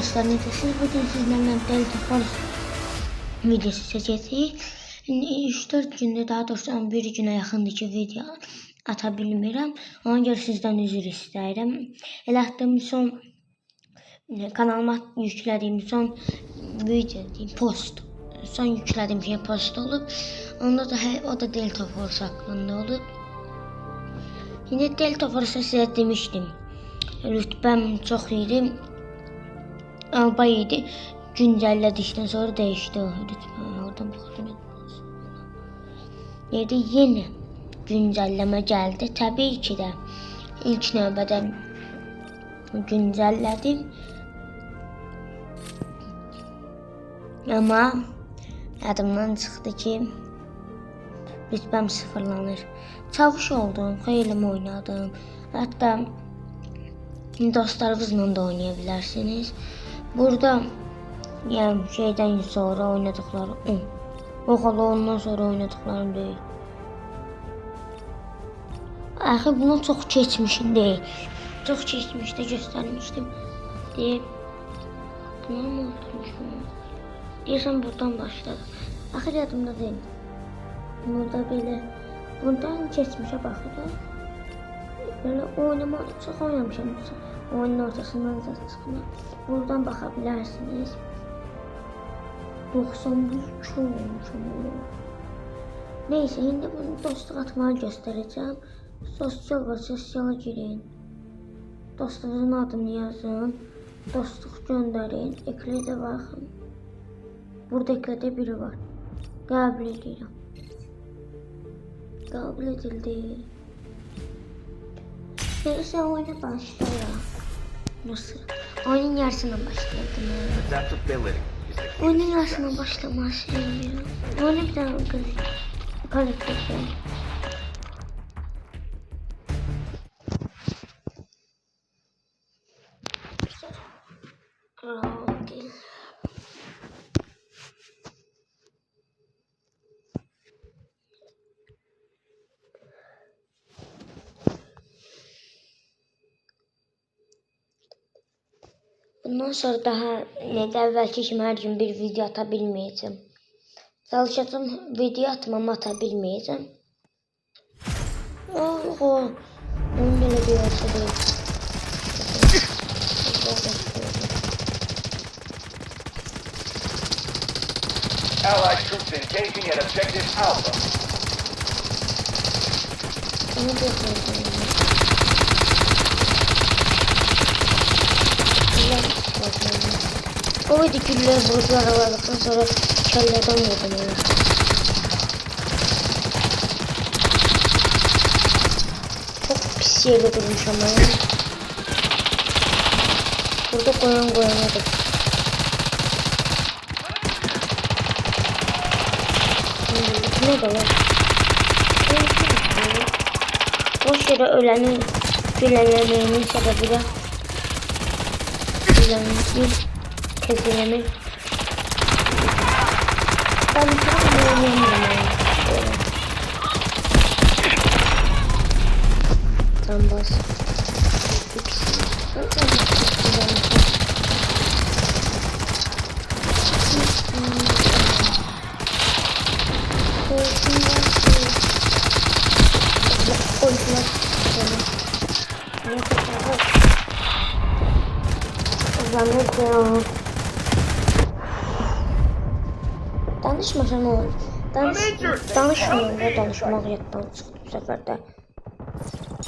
arkadaşlar, necəsiniz? Bugün sizlerle Delta Force videosu çəkəcəyik. 3-4 gündür, daha doğrusu 11 günə yaxındır ki video ata bilmirəm. Ona görə sizdən üzr istəyirəm. Elə atdığım son kanalıma yüklədiyim son video post. Son yüklədiyim şey post olub. Onda da o da Delta Force haqqında olub. Yine Delta Force'a sizə demişdim. Rütbəm çox idi. Albay idi. Güncəllədikdən sonra dəyişdi o rütbə. Oradan baxıyorum. Yeni güncəlləmə gəldi. Təbii ki də ilk növbədə güncəllədim. Amma yadımdan çıxdı ki rütbəm sıfırlanır. Çavuş oldum, xeyli oynadım. Hətta dostlarınızla da oynaya bilərsiniz. Burada yani şeyden sonra oynadıklarım o hala ondan sonra oynadıklarım değil. Axı bunu çok keçmişim değil. Çok keçmişdə göstermiştim diye. Bunu mu unutmuşum? Deyirsən buradan başladı. Axı yadımda değil. Burada belə buradan keçmişə baxıram. Böyle oynamalı çok oynamışam. Oyunun ortasından da çıxma. Buradan baxa bilərsiniz. 91 kilo olmuşam. Neyse, şimdi bunu dostluq atmağı göstereceğim. Sosyal ve sosyala girin. Dostunuzun adını yazın. Dostluq göndərin. Eklədə baxın. Burada eklədə biri var. Qəbul edirəm. Qəbul edildi. Neyse, oyuna başlayalım. Nasıl? Oyunun yarısına başlayalım. Oyunun yarısına başlaması gerekiyor. Oyuna bir tane karakter koyalım. Okay. Bundan sonra daha əvvəlki kimi hər gün bir video ata bilməyəcəm. Çalışacağım video atmamı ata bilməyəcəm. Onun belə bir olsa deyil. Allied troops engaging at objective Alpha. Onu da yapmayacağım. O video güller bulutlar aldıktan sonra kellerden yedim onu. Çok pis yerde durmuş ama ya. Burada koyamadık. Ne de var? Boş yere ölenin gülelemeyinin sebebiyle bir kezilemek. Ben çok oynayamıyorum. Tam bas. Zannediyorum. Danışmasam olur. Danışmıyorum ve danışmaq yaddan çıxdı bu səfər də.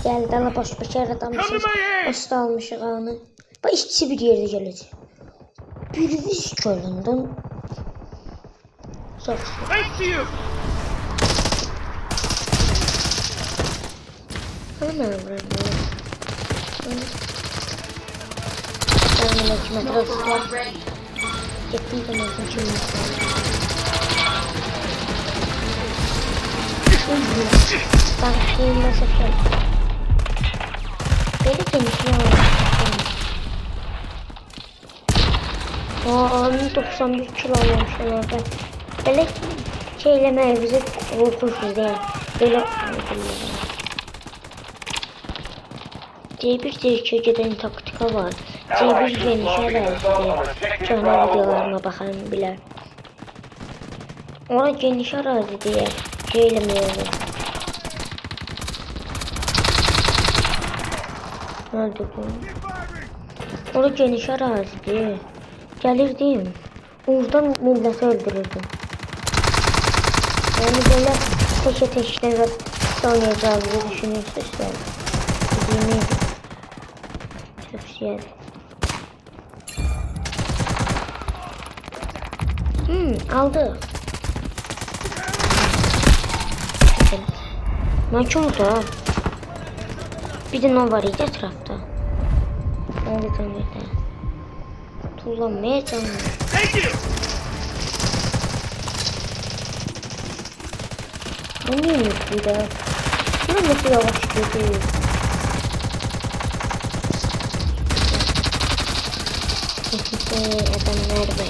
Gəldi, ala baş-başa yaradanmışız. Asla almışıq anı. Bax, işçi bir yerdə gələcək. Bir viz göründün. Çox. Ana vurur. Metroslar gittiği zaman kaçırmış. Tankıyım nasıl şey? Beni konuşuyor. Onun 91 kilo olmuş orada. Böyle şeylemeye bizi korkursuz yani. Böyle diye bir geceden taktika var. C1 geniş ərazidir. Köhnə videolarıma baxan bilər. Ora geniş ərazidir. Şey eləməyəcəm. Öldürdüm. Ora geniş ərazidir. Gəlirdim. Oradan milləti öldürürdüm. Yani böyle teşe ve oynayacağımızı düşünürsünüzler. Dediğimi tavsiye ederim. Aldı. Maç orada. Bir de ne var idi etrafta. Nerede nerede? Kullanmayacağım. Ne neymiş bu da? Ne nasıl yavaş gidiyor? Adamlar be.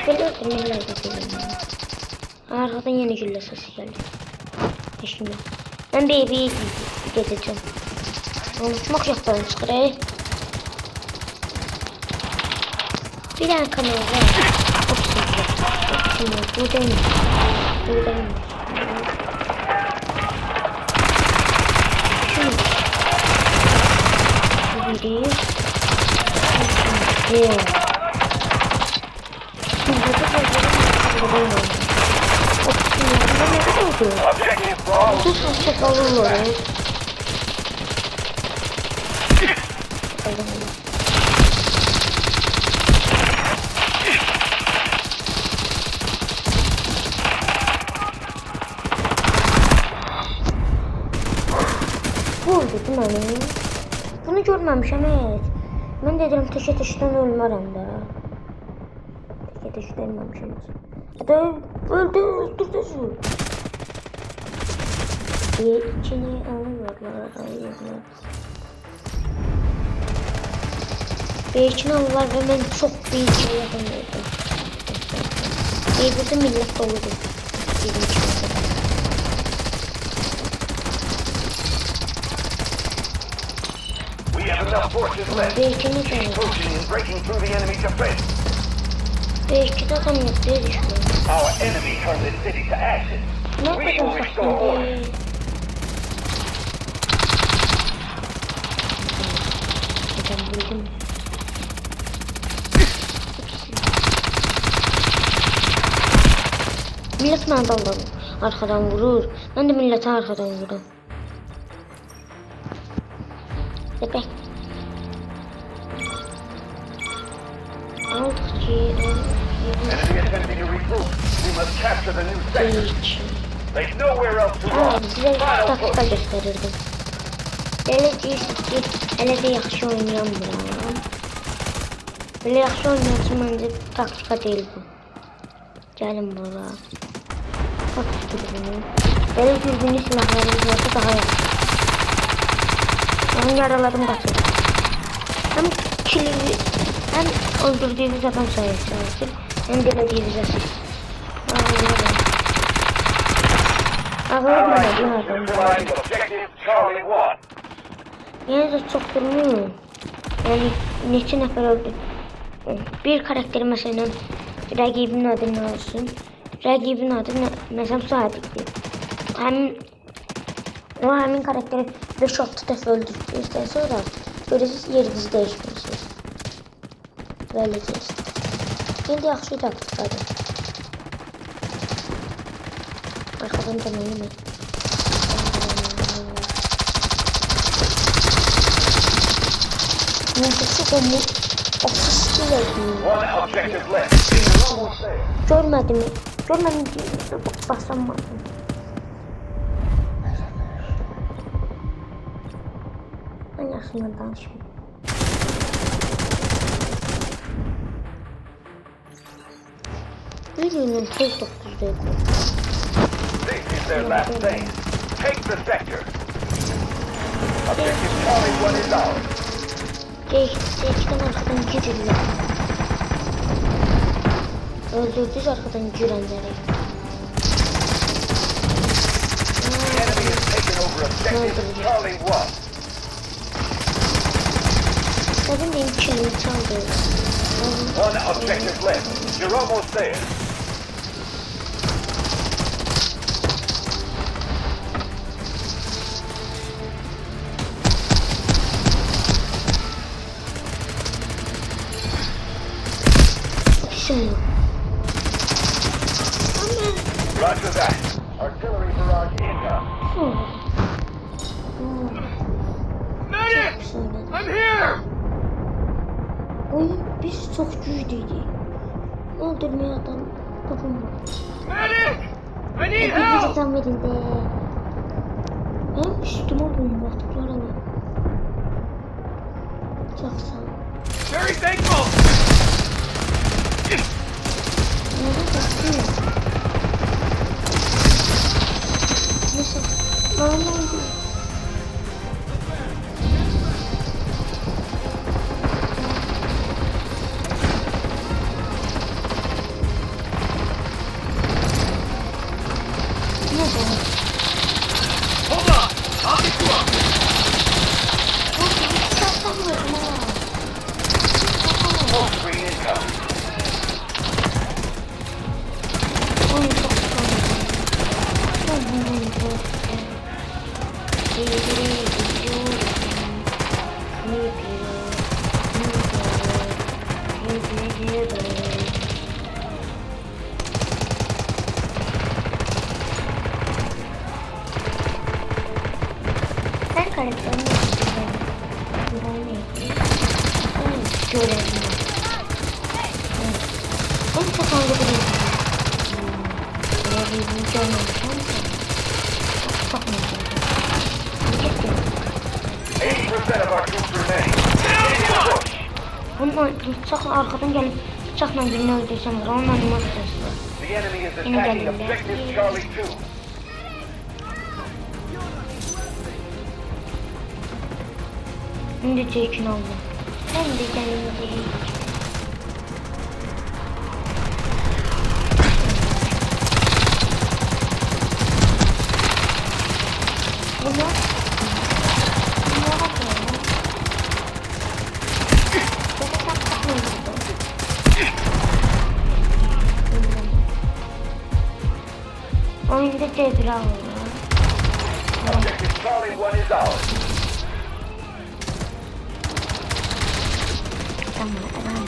Bakın neler yapıyorum. Arkadan yeni gülle sesi geldi. Şimdi ben baby'yi gezeceğim. Unutmak yok ben çıkarayım. Bir tane kamera var. Şimdi buradayım. Buradayım. Şimdi biri. Şimdi çok alırlar. Vurdu değil mi? Bunu görmemişim evet. Ben dedim teşeden ölmərəm da. Teşeden ölmemişim. Öldürdü. İçini alıyorlar. İçini alırlar ve ben çok büyük şey yapamıyordum. Burada millet doludur. Bizim içimizde. We have enough forces left. Keep pushing and breaking through the enemy defense. Belki de adam yok diye düşünüyorum. Our enemy turned the city to ashes. Ne We will kadar restore saçma order. değil. Adam buldum. Millet bana dallanır. Arkadan vurur. Ben de millete arkadan vururum. Bebek. Enemy attempting to regroup. We must capture the new sector. Hiç. There's nowhere else to Aa, run. size Final taktika push. gösterirdim. Böyle deyirsiniz ki, hele de yaxşı oynayamıram. Böyle yaxşı oynayarsın, bence taktika değil bu. Gelin bura. Bak dürbünü. Böyle dürbünü silahlarımız varsa daha yaxşı. Benim yaralarım kaçır. Hem kilimi, hem öldürdüğümüz adam sayısı artır. Hem delediğimiz asıl. Ağır bilmediğim adam. Neutralize objective Charlie 1. Yani de çok durmuyor. Yani neçə nəfər öldü. Bir karakteri mesela rəqibin adını alsın. Rəqibin adı mesela Sadiqdir. Həmin karakteri 5-6 dəfə öldürdükdən sonra görürsünüz yerinizi dəyişməlisiniz. Böyləcəyiz. İndi yaxşı taktikadır. Arkadan demeyi mi? Nefesi de bu asist verdi. One objective left. You're almost there. Görmedim. Görmedim diye basamadım. Ben yaşından danışmayayım. Videonun tez 9'daydı. This is their last stand. Take the sector. Objective Charlie 1 is ours. Geçten arkadan girirler. Öldürdük arkadan girenleri. The enemy has taken over objective Charlie 1. Senin de içeri çaldı. One objective left. You're almost there. Şimdi. Roger that. Artillery barrage incoming. Medic! I'm here! Oyun biz çok güçlüydü. Öldürmeye adam kapımı. Medic! I need Bir help! adam verildi. Hem üstüme bomba attılar ama. Çok sağ ol. Very thankful! Nerede bakıyor? Nasıl? Ne oldu? Ne oldu? Hold on! I'll get you up! Smoke screen incoming. Her karakterin görevli. Onu çok anlayabilirim. Görevli görmemişim. Çok mutluyum. 80% of our troops remain. Bundan bıçakla arkadan gelip bıçakla birini öldürsem var. Onunla nasıl sesli? The enemy is Yine attacking geldim ya. objective Charlie 2. Şimdi çekin aldım. Ben de kendimi Bunu oyunda cebra oluyor. Objective Charlie 1 is ours. Tamam, tamam.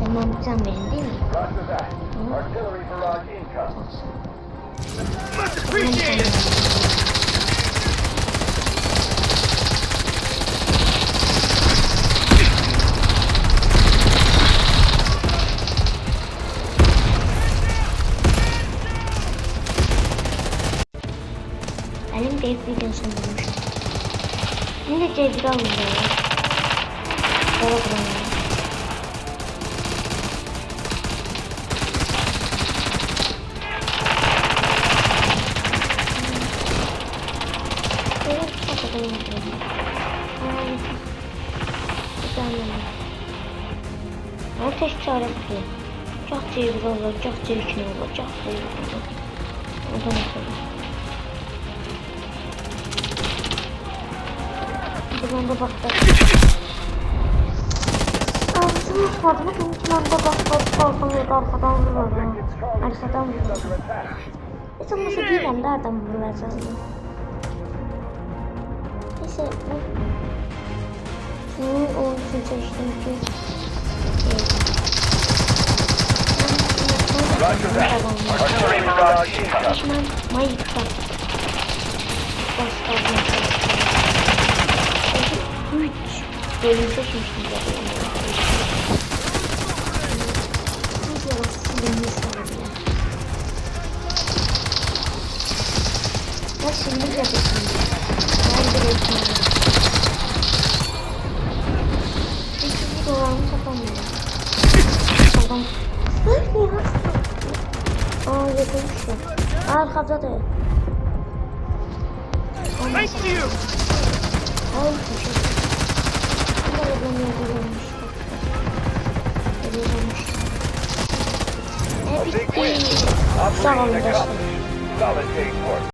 Tamam, can verin değil mi? Roger that. Artillery barrage incoming. Much appreciated! Benim de ilk videosunu bulmuştum. Şimdi cebra oluyor. Böyle bulamıyorum. Böyle bir şey kadar yapıyorum. Ateş çare bu. Çok cebra olur, çok çirkin olur, çok büyük olur. O da mesela. Ben de baktım. Ağzını ısmardı. Ben de baktım. Arkadan vuruyorum. Arkadan vuruyorum. Hiç olmasa değilim. Nereden vurulacağım? Neyse. Senin oyuncusun seçtim ki. Roger that. Artillery barrage incoming. Düşman Mayık'ta. Başka 3 bölüm seçmiştim zaten. Ya şimdi de bakayım. Ben de bakayım. Hiçbir dolarını satamıyorum. Adam. Ay ne hasta. Aa yakınmışlar. Arkada da. Thank you! Ay teşekkür. Bunları ben yolda görmüştüm. Görmüştüm. A big win. Bitti. Sağ olun Operation dostlar. accomplished. Solid day's work.